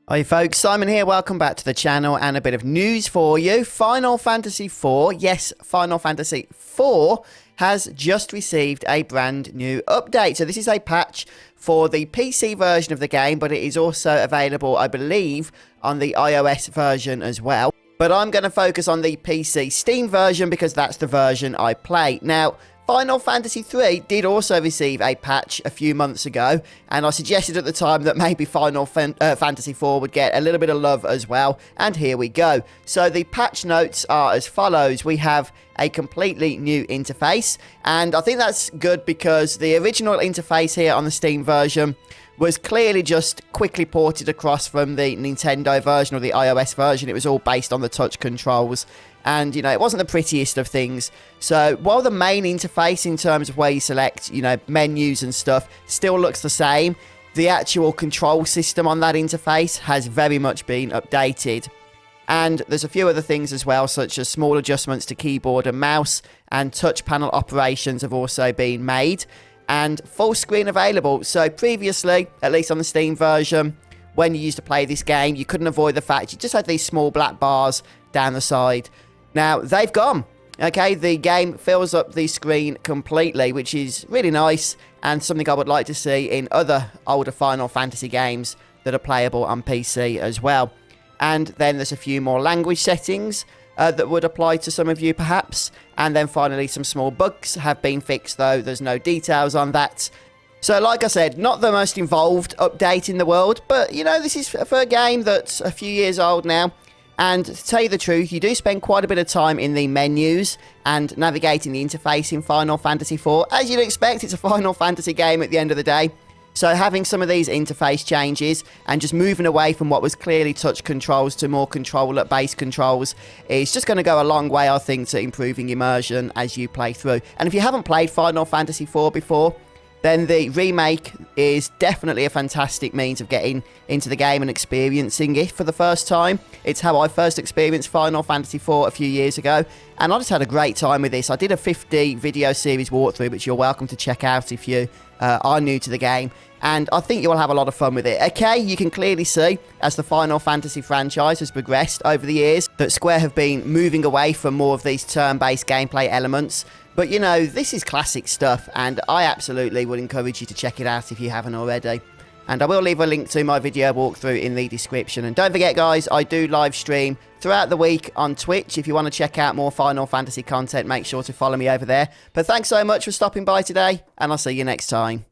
Hi folks, Simon here, welcome back to the channel and a bit of news for you. Final Fantasy IV, yes, Final Fantasy IV has just received a brand new update. So this is a patch for the PC version of the game, but it is also available, I believe, on the iOS version as well. But I'm going to focus on the PC Steam version because that's the version I play. Now, Final Fantasy III did also receive a patch a few months ago, and I suggested at the time that maybe Final Fantasy IV would get a little bit of love as well, and here we go. So the patch notes are as follows. We have a completely new interface, and I think that's good because the original interface here on the Steam version was clearly just quickly ported across from the Nintendo version or the iOS version. It was all based on the touch controls. And, you know, it wasn't the prettiest of things. So while the main interface in terms of where you select, you know, menus and stuff still looks the same, the actual control system on that interface has very much been updated. And there's a few other things as well, such as small adjustments to keyboard and mouse, and touch panel operations have also been made. And full screen available. So previously, at least on the Steam version, when you used to play this game, you couldn't avoid the fact you just had these small black bars down the side. Now, they've gone. Okay, the game fills up the screen completely, which is really nice and something I would like to see in other older Final Fantasy games that are playable on PC as well. And then there's a few more language settings that would apply to some of you perhaps. And then finally, some small bugs have been fixed, though there's no details on that. So like I said, not the most involved update in the world, but you know, this is for a game that's a few years old now. And to tell you the truth, you do spend quite a bit of time in the menus and navigating the interface in Final Fantasy IV. As you'd expect, it's a Final Fantasy game at the end of the day. So having some of these interface changes and just moving away from what was clearly touch controls to more controller-based controls is just going to go a long way, I think, to improving immersion as you play through. And if you haven't played Final Fantasy IV before, then the remake is definitely a fantastic means of getting into the game and experiencing it for the first time. It's how I first experienced Final Fantasy IV a few years ago, and I just had a great time with this. I did a 50 video series walkthrough, which you're welcome to check out if you are new to the game, and I think you'll have a lot of fun with it. Okay, you can clearly see, as the Final Fantasy franchise has progressed over the years, that Square have been moving away from more of these turn-based gameplay elements. But, you know, this is classic stuff, and I absolutely would encourage you to check it out if you haven't already. And I will leave a link to my video walkthrough in the description. And don't forget, guys, I do live stream throughout the week on Twitch. If you want to check out more Final Fantasy content, make sure to follow me over there. But thanks so much for stopping by today, and I'll see you next time.